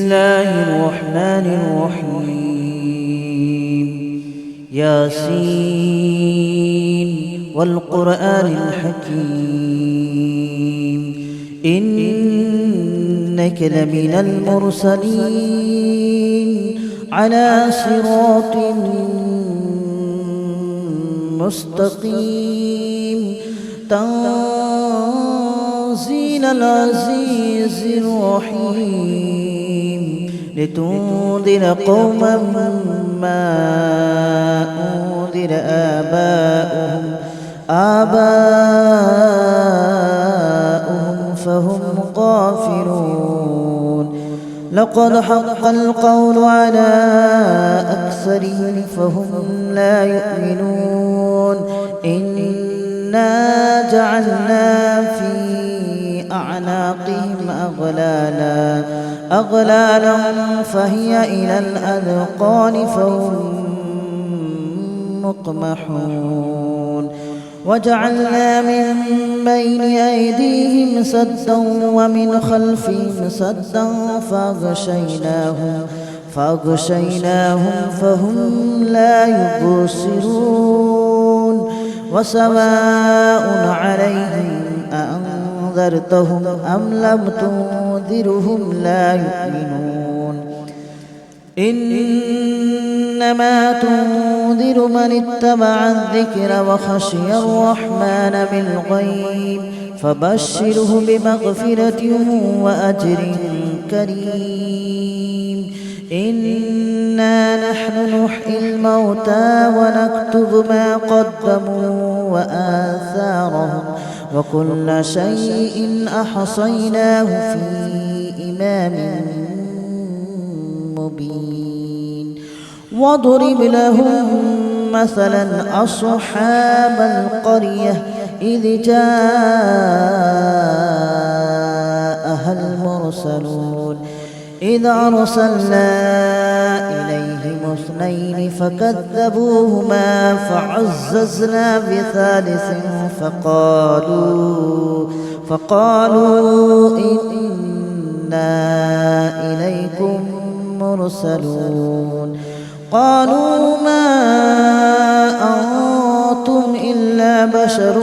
الله الرحمن الرحيم. ياسين والقرآن الحكيم إنك لمن المرسلين على صراط مستقيم تنزيل العزيز الرحيم لتنذر قوما ما أنذر آباؤهم فهم غافلون. لقد حق القول على أكثرهم فهم لا يؤمنون. إنا جعلنا في أعناقهم أغلالا فهي إلى الأذقان فهم مقمحون. وجعلنا من بين أيديهم سدا ومن خلفهم سدا فأغشيناهم فهم لا يبصرون. وسواء عليهم أأنذرتهم أم لم تنذرهم لا يؤمنون. إنما تنذر من اتبع الذكر وخشي الرحمن بالغيب فبشره بمغفرة وأجر كريم. إنا نحن نحيي الموتى ونكتب ما قدموا وآثارهم وكل شيء أحصيناه في إمام مبين. واضرب لهم مثلا أصحاب القرية إذ جاءها المرسلون إذ أرسلنا إليهم اثنين فكذبوهما فعززنا بثالث فقالوا إنا إليكم مرسلون. قالوا ما أنتم إلا بشر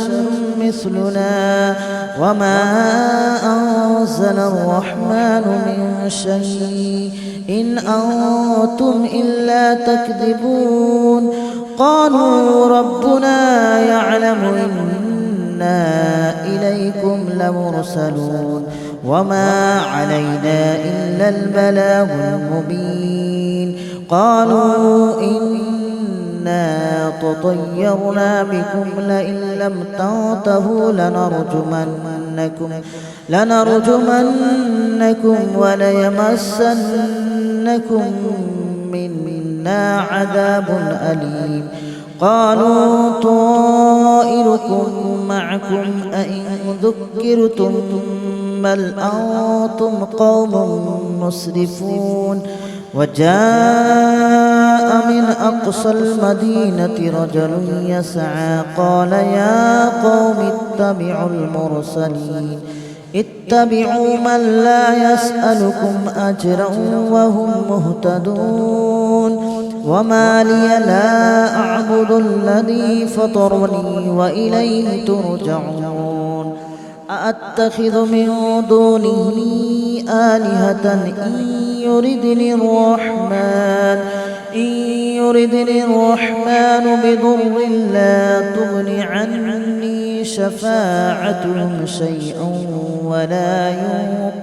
مثلنا وما أنزل الرحمن من شيء إن أنتم إلا تكذبون. قالوا ربنا يعلم إنا إليكم لمرسلون وما علينا إلا البلاغ المبين. قالوا إنا تطيرنا بكم لئن لم تنتهوا لنرجمنكم وليمسنكم منا عذاب أليم. قالوا طائركم معكم أئن ذكرتم بل أنتم قوم مسرفون. وجاء من أقصى المدينة رجل يسعى قال يا قوم اتبعوا من لا يسألكم أجرا وهم مهتدون. وما لي لا أعبد الذي فطرني وإليه ترجعون. أأتخذ من دونه آلهة إن يردني الرحمن بضر لا تغن عني شفاعتهم شيئا ولا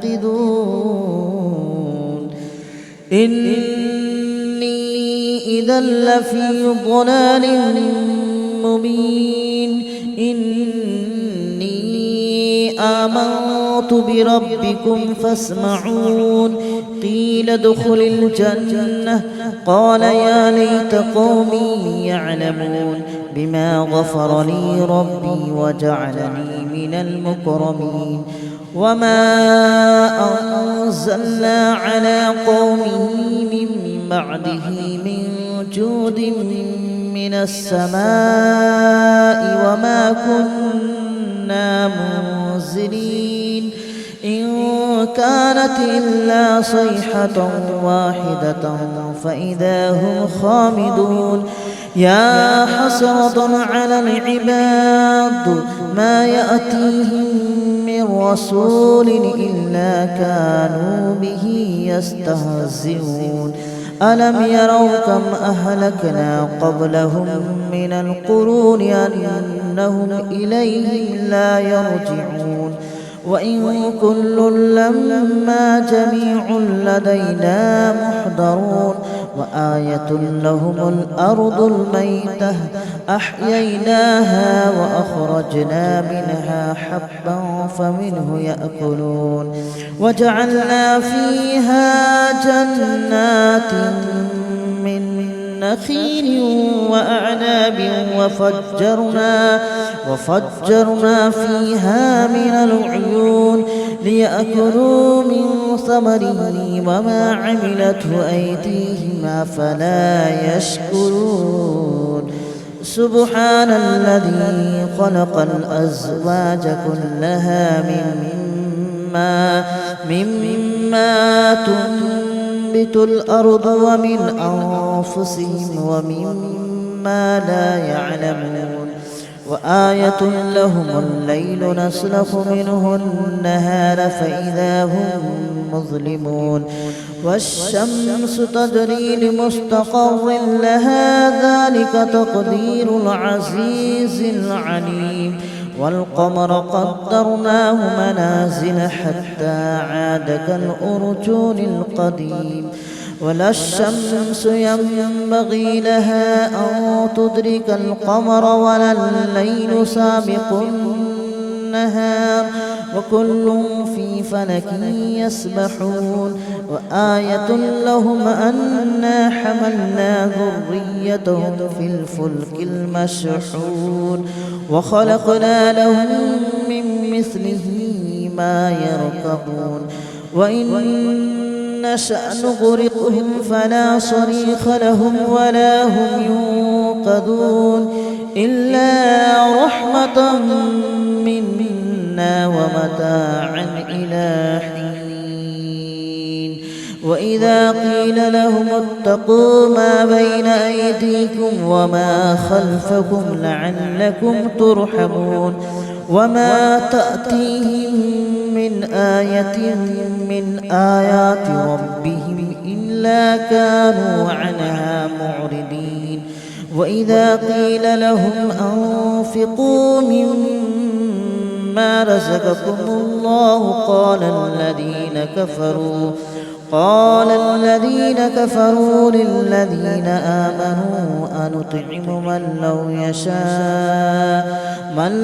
ينقذون. إني إذا لفي ضلال مبين. إني آمنت بربكم فاسمعون. قيل ادخل الجنة قال يا ليت قومي يعلمون بما غفر لي ربي وجعلني من المكرمين. وما أنزلنا على قومه من بعده من جود من السماء وما كنا منزلين. إن كانت إلا صيحة واحدة فإذا هم خامدون يا حسرة على العباد ما يأتيهم من رسول إلا كانوا به يستهزئون ألم يروا كم أهلكنا قبلهم من القرون أنهم إليهم لا يرجعون وإن كل لما جميع لدينا محضرون وآية لهم الأرض الميتة أحييناها وأخرجنا منها حبا فمنه يأكلون وجعلنا فيها جنات من نخيل وأعناب وفجرنا فيها من العيون ليأكلوا من ثمره وما عملته أيديهم أفلا يشكرون سبحان الذي خلق الأزواج كلها مما تنبت الأرض ومن أنفسهم ومما لا يعلمون وآية لهم الليل نسلخ منه النهار فإذا هم مظلمون والشمس تجري لمستقر لها ذلك تقدير العزيز العليم والقمر قدرناه منازل حتى عاد كالأرجون القديم ولا الشمس ينبغي لها أن تدرك القمر ولا الليل سابق النهار وكل في فلك يسبحون وآية لهم أنا حملنا ذريتهم في الفلك المشحون وخلقنا لهم من مثله ما يركبون وإن نشأ نغرقهم فلا صريخ لهم ولا هم ينقذون إلا رحمة منا ومتاعا إلى حين وإذا قيل لهم اتقوا ما بين أيديكم وما خلفكم لعلكم ترحمون وما تأتيهم من آية من آيات ربهم إلا كانوا عنها معرضين وإذا قيل لهم أنفقوا مما رزقكم الله قال الذين كفروا للذين آمنوا أنطعم من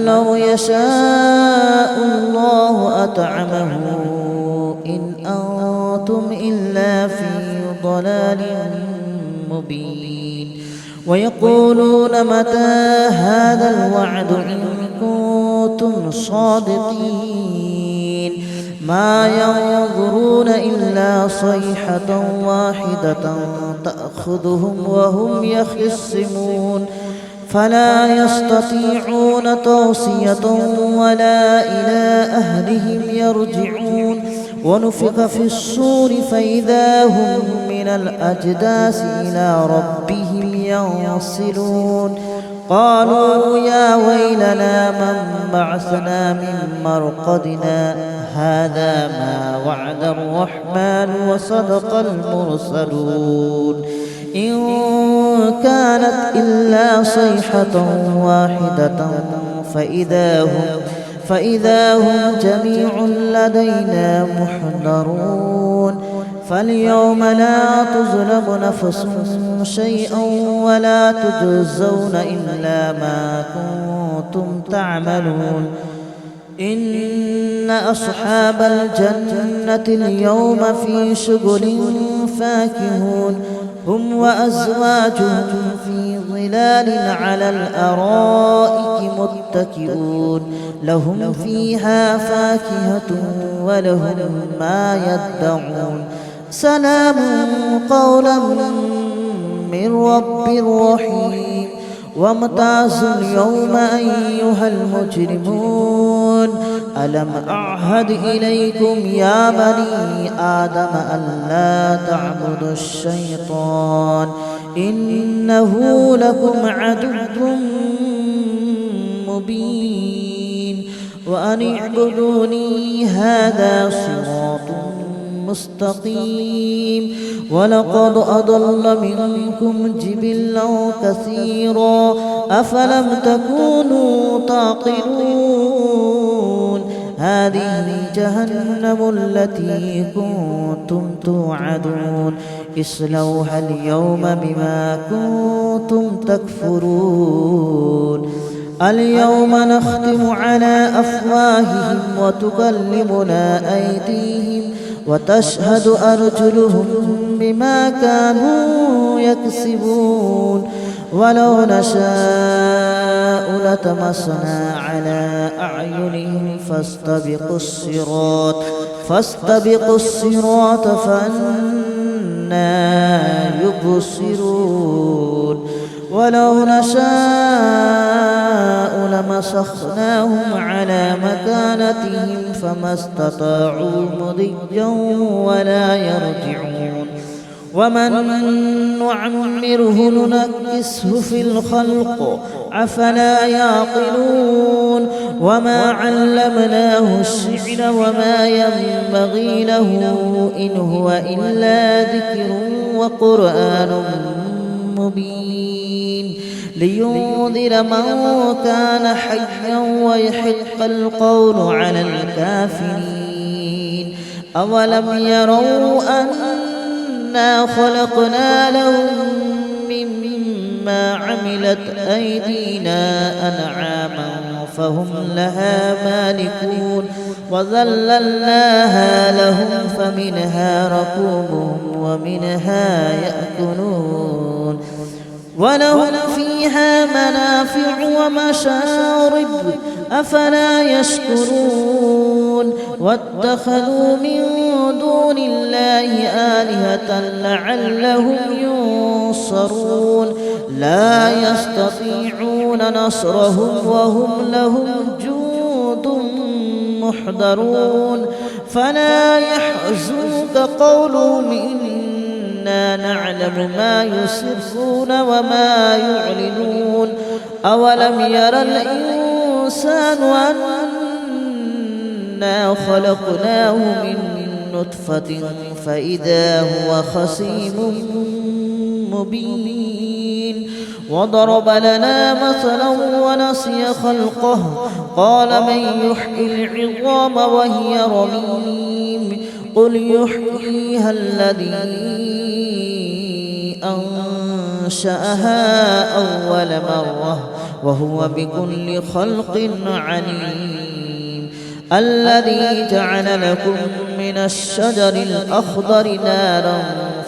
لو يشاء الله أطعمه إن أنتم إلا في ضلال مبين ويقولون متى هذا الوعد إن كنتم صادقين ما ينظرون إلا صيحة واحدة تأخذهم وهم يخصمون فلا يستطيعون توصية ولا إلى أهلهم يرجعون ونفخ في الصور فإذا هم من الأجداث إلى ربهم ينسلون قالوا يا ويلنا من بعثنا من مرقدنا هذا ما وعد الرحمن وصدق المرسلون إن كانت إلا صيحة واحدة فإذا هم جميع لدينا محضرون فاليوم لا تظلم نفس شيئا ولا تجزون إلا ما كنتم تعملون إن أصحاب الجنة اليوم في شغل فاكهون هم وأزواجهم في ظلال على الأرائك متكئون لهم فيها فاكهة ولهم ما يدعون سلام قولا من رب رحيم وامتازوا اليوم أيها المجرمون ألم أعهد إليكم يا بني آدم ألا تعبدوا الشيطان إنه لكم عدو مبين وأن اعبدوني هذا صراط مستقيم ولقد أضل منكم جبلا كثيرا أفلم تكونوا تعقلون هذه جهنم التي كنتم توعدون اصلوها اليوم بما كنتم تكفرون اليوم نختم على أفواههم وتكلمنا أيديهم وتشهد أرجلهم بما كانوا يكسبون ولو نشاء لطمسنا على أعينهم فاستبقوا الصراط فأنى يبصرون ولو نشاء لمسخناهم على مكانتهم فما استطاعوا مضيا ولا يرجعون ومن نعمره ننكسه في الخلق أفلا يعقلون وما علمناه الشعر وما ينبغي له إن هو إلا ذكر وقرآن مبين لينذر من كان حيا ويحق القول على الكافرين أولم يروا أنا خلقنا لهم مما عملت أيدينا أنعاما فهم لها مالكون وذللناها لهم فمنها ركوبهم ومنها يأكلون ولهم فيها منافع ومشارب أفلا يشكرون واتخذوا من دون الله آلهة لعلهم ينصرون لا يستطيعون نصرهم وهم لهم جند محضرون فلا يحزنك قولهم إنا نعلم ما يسرون وما يعلنون أولم ير الإنسان أنا خلقناه من نطفة فإذا هو خصيم مبين وضرب لنا مثلا ونسي خلقه قال من يحيي العظام وهي رميم قل يحييها الذي أنشأها أول مرة وهو بكل خلق عليم الذي جعل لكم من الشجر الأخضر نارا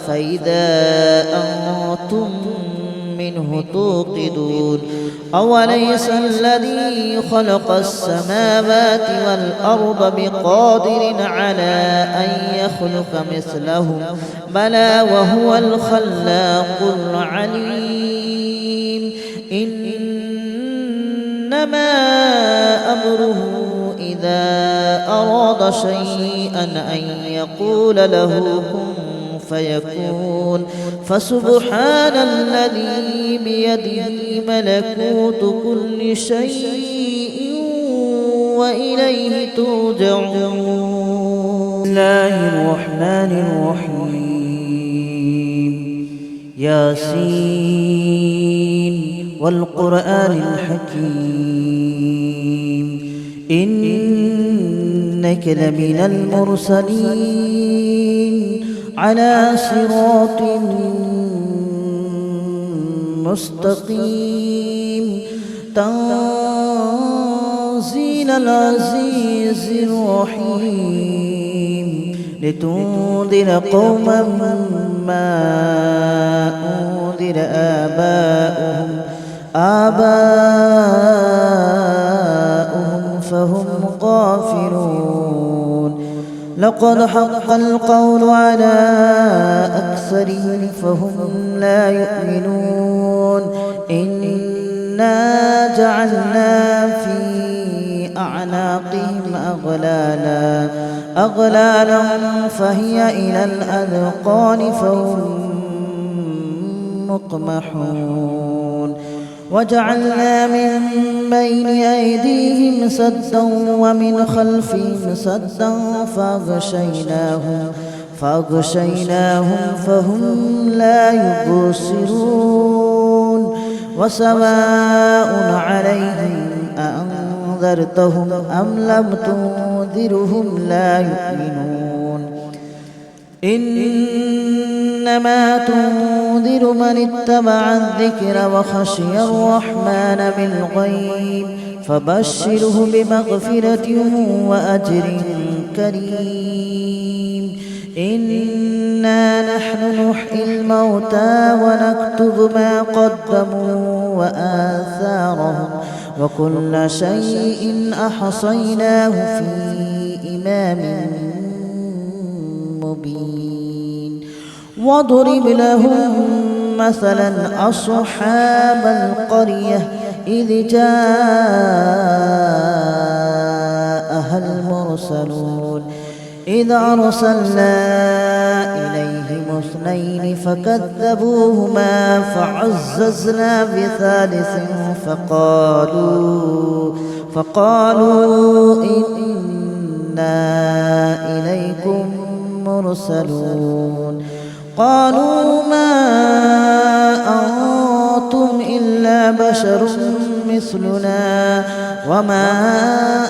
فإذا أنتم منه توقدون أوليس الذي خلق السماوات والأرض بقادر على أن يخلق مثلهم بلى وهو الخلاق العليم إنما أمره إذا أراد شيئا أن يقول له كن فيكون فسبحان الذي بيده ملكوت كل شيء وإليه ترجعون. بسم الله الرحمن الرحيم ياسين والقرآن الحكيم إنك لمن المرسلين على صراط مستقيم تنزيل العزيز الرحيم لتنذر قوما ما أنذر آباؤهم فهم غافلون لقد حق القول على أكثرهم فهم لا يؤمنون إنا جعلنا في أعناقهم أغلالا فهي إلى الأذقان فهم مقمحون وجعلنا من بين أيديهم سدا ومن خلفهم سدا فأغشيناهم فهم لا يبصرون وسواء عليهم أأنذرتهم أم لم تنذرهم لا يؤمنون إنما تنذر من اتبع الذكر وخشي الرحمن بالغيب فبشره بمغفرة وأجر كريم إنا نحن نحيي الموتى ونكتب ما قدموا وآثارهم وكل شيء أحصيناه في إمام مبين واضرب لهم مثلا أصحاب القرية إذ جاءها المرسلون إذ أرسلنا إليهم اثنين فكذبوهما فعززنا بثالث فقالوا إنا إليكم مرسلون قالوا ما أنتم إلا بشر مثلنا وما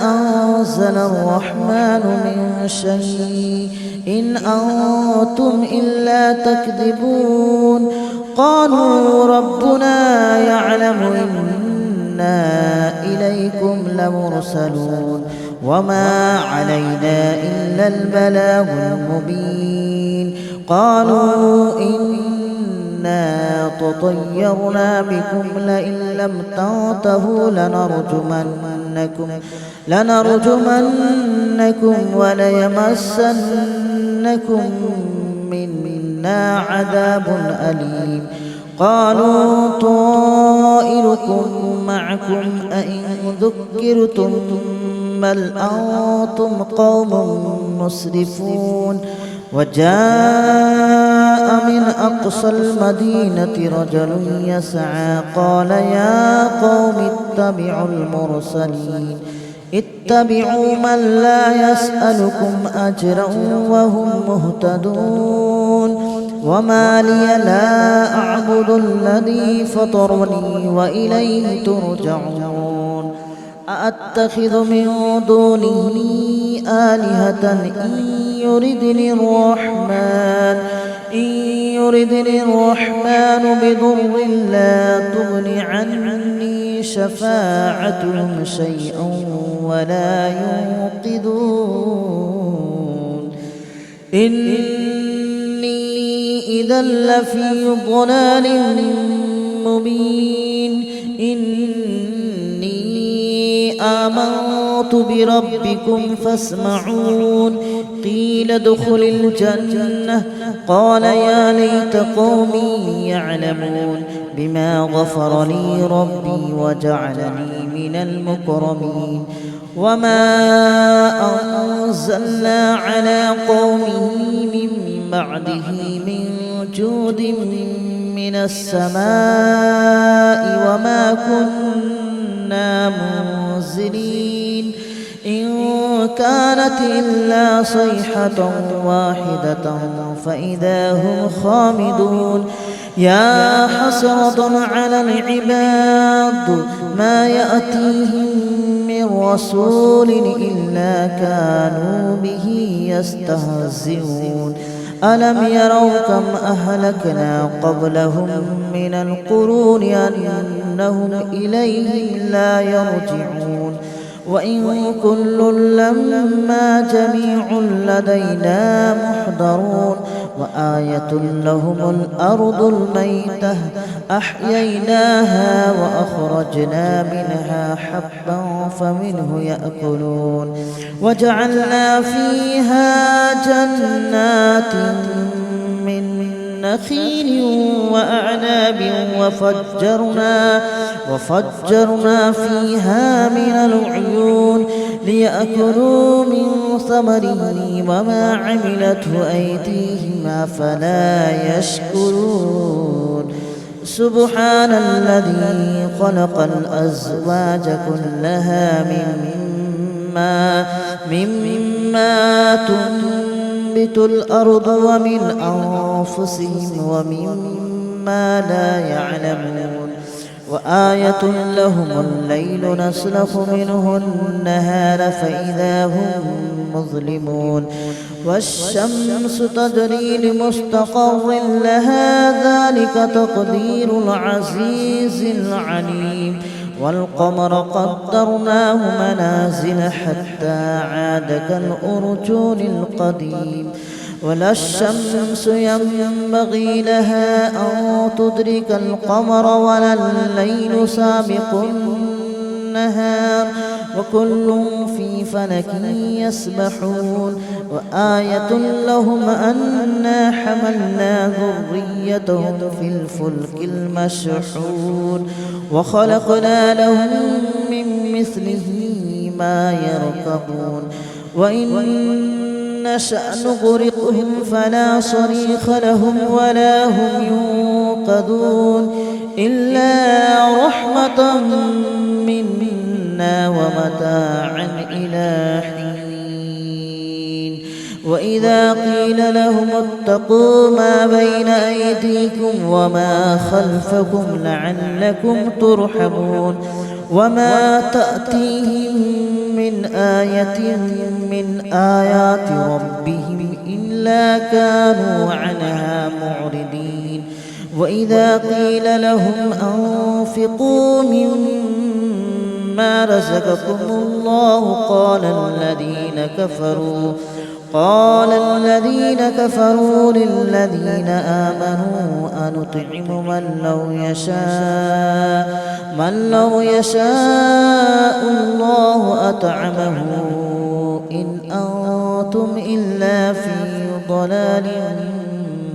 أنزل الرحمن من شيء إن أنتم إلا تكذبون قالوا ربنا يعلم إنا إليكم لمرسلون وما علينا إلا البلاغ المبين قالوا إنا تطيرنا بكم لئن لم تنتهوا لنرجمنكم وليمسنكم منا عذاب أليم قالوا طائركم معكم أئن ذكرتم بل أنتم قوم مسرفون وجاء من أقصى المدينة رجل يسعى قال يا قوم اتبعوا من لا يسألكم أجرا وهم مهتدون وما لي لا أعبد الذي فطرني وإليه ترجعون أأتخذ من دونه آلهة إن يردني الرحمن بضر لا تغن عني شفاعتهم شيئا ولا ينقذون إني إذا لفي ضلال مبين آمنت بربكم فاسمعون قيل ادخل الجنة قال يا ليت قومي يعلمون بما غفر لي ربي وجعلني من المكرمين وما أنزلنا على قومه من بعده من جود من السماء وما كنا منزلين إن كانت إلا صيحة واحدة فإذا هم خامدون يا حسرة على العباد ما يأتيهم من رسول إلا كانوا به يستهزئون ألم يروا كم أهلكنا قبلهم من القرون أنهم إليهم لا يرجعون وإن كل لما جميع لدينا محضرون وآية لهم الأرض الميتة أحييناها وأخرجنا منها حبا فمنه يأكلون وجعلنا فيها جنات من نخيل وأعناب وفجرنا فيها من العيون ليأكلوا من ثمره وما عملته أيديهم أفلا يشكرون سبحان الذي خلق الأزواج كلها مما تنبت الأرض ومن أنفسهم ومما لا يعلمون وآية لهم الليل نسلخ منه النهار فإذا هم مظلمون والشمس تجري لمستقر لها ذلك تقدير العزيز العليم والقمر قدرناه منازل حتى عاد كالأرجون القديم ولا الشمس ينبغي لها أن تدرك القمر ولا الليل سابق النهار وكل في فلك يسبحون وآية لهم أنا حملنا ذريتهم في الفلك المشحون وخلقنا لهم من مثله ما يركبون وإن نشأ نغرقهم فلا صريخ لهم ولا هم ينقذون إلا رحمة منا ومتاعا إلى حين وإذا قيل لهم اتقوا ما بين أيديكم وما خلفكم لعلكم ترحمون وما تأتيهم من آية من آيات ربهم إلا كانوا عنها معرضين وإذا قيل لهم أنفقوا مما رزقكم الله قال الذين كفروا للذين آمنوا أنطعم من لو يشاء الله أطعمه إن أنتم إلا في ضلال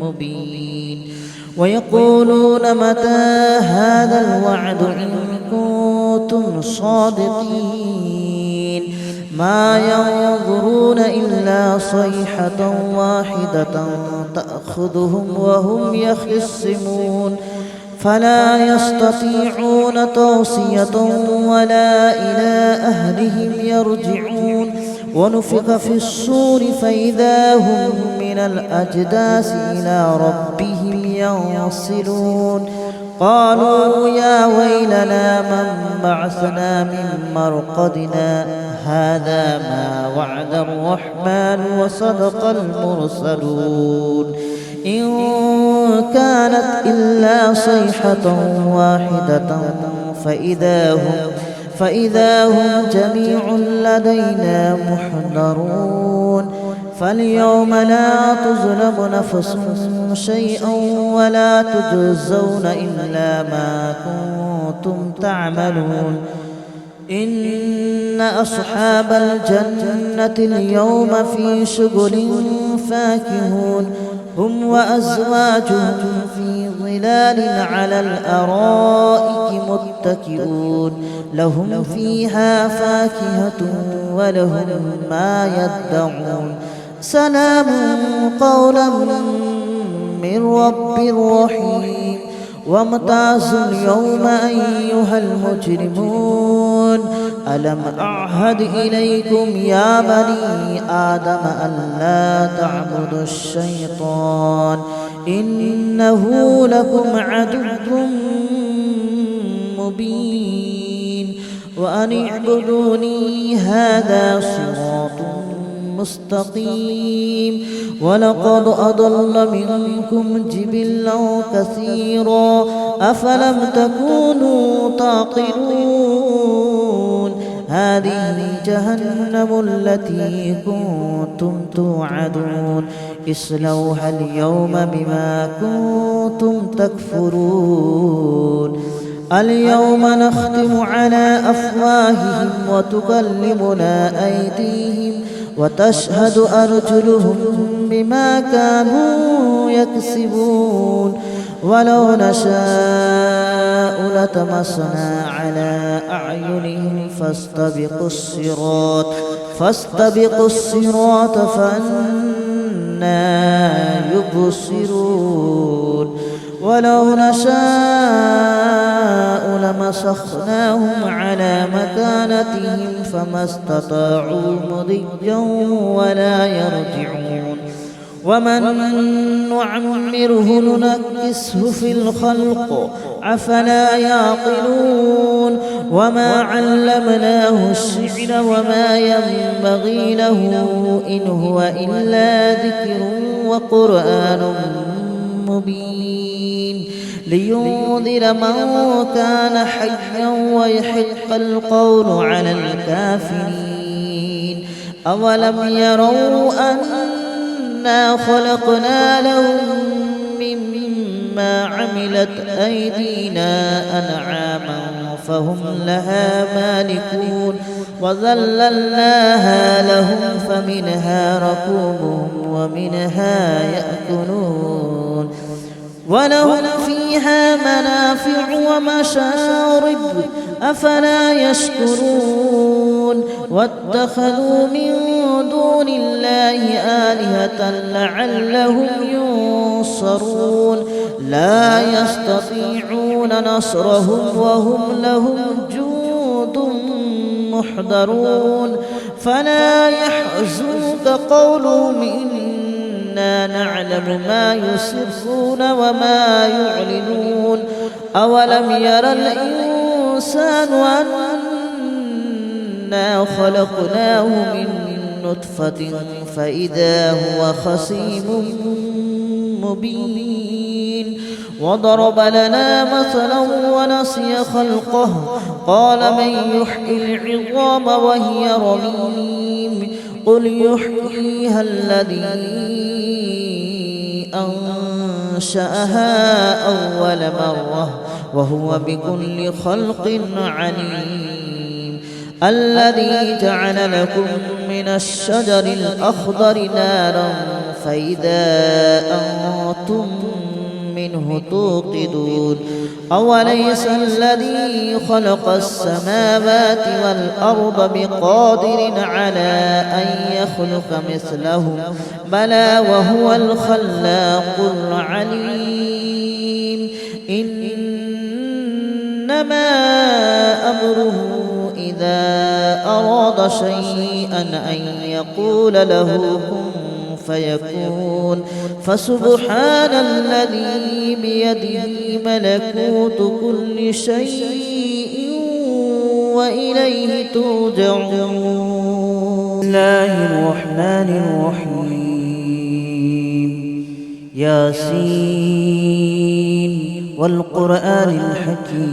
مبين ويقولون متى هذا الوعد إن كنتم صادقين ما ينظرون إلا صيحة واحدة تأخذهم وهم يخصمون فلا يستطيعون توصية ولا إلى أهلهم يرجعون ونفخ في الصور فإذا هم من الأجداث إلى ربهم ينصلون قالوا يا ويلنا من بعثنا من مرقدنا هذا ما وعد الرحمن وصدق المرسلون إن كانت إلا صيحة واحدة فإذا هم جميع لدينا محضرون فاليوم لا تظلم نفس شيئا ولا تجزون إلا ما كنتم تعملون إن أصحاب الجنة اليوم في شغل فاكهون هم وأزواجهم في ظلال على الأرائك متكئون لهم فيها فاكهة ولهم ما يدعون سلام قولا من رب رحيم وامتازوا اليوم أيها المجرمون ألم أعهد إليكم يا بني آدم ألا تعبدوا الشيطان إنه لكم عدو مبين وأن اعبدوني هذا صراط مستقيم ولقد أضل منكم جبلا كثيرا أفلم تكونوا تعقلون هذه جهنم التي كنتم توعدون اصلوها اليوم بما كنتم تكفرون اليوم نختم على أفواههم وتكلمنا أيديهم وتشهد أرجلهم بما كانوا يكسبون ولو نشاء لطمسنا على أعينهم فاستبقوا الصراط فأنى يبصرون ولو نشاء لمسخناهم على مكانتهم فما استطاعوا مضيا ولا يرجعون ومن نعمره ننكسه في الخلق أفلا يعقلون وما علمناه الشعر وما ينبغي له إن هو إلا ذكر وقرآن مبين لينذر من كان حيا ويحق القول على الكافرين أولم يروا أنا خلقنا لهم مما عملت أيدينا أنعاما فهم لها مالكون وذللناها لهم فمنها ركوبهم ومنها يأكلون ولهم فيها منافع ومشارب أفلا يشكرون واتخذوا من دون الله آلهة لعلهم ينصرون لا يستطيعون نصرهم وهم لهم جند محضرون فلا يحزنك قولهم إنا نعلم ما يسرون وما يعلنون أولم ير الإنسان أنا خلقناه من نطفة فإذا هو خصيم مبين وضرب لنا مثلا ونسي خلقه قال من يحيي العظام وهي رميم قل يحييها الذي أنشأها أول مرة وهو بكل خلق عليم الذي جعل لكم من الشجر الأخضر نارا فإذا أنتم منه توقدون أوليس الذي خلق السماوات والأرض بقادر على أن يخلق مثلهم بلى وهو الخلاق العليم إنما أمره إذا أراد شيئا أن يقول له كن فيكون فسبحان الذي بيده ملكوت كل شيء وإليه ترجعون. بسم الله الرحمن الرحيم ياسين والقرآن الحكيم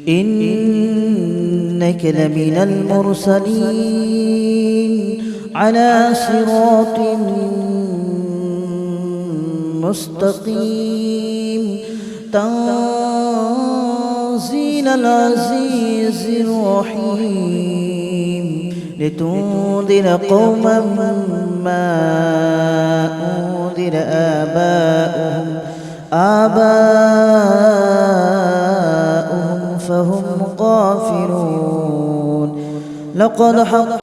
إنك لمن المرسلين على صراط مستقيم تنزيل العزيز الرحيم لتنذر قوما ما أنذر آباؤهم فهم غافلون لقد حق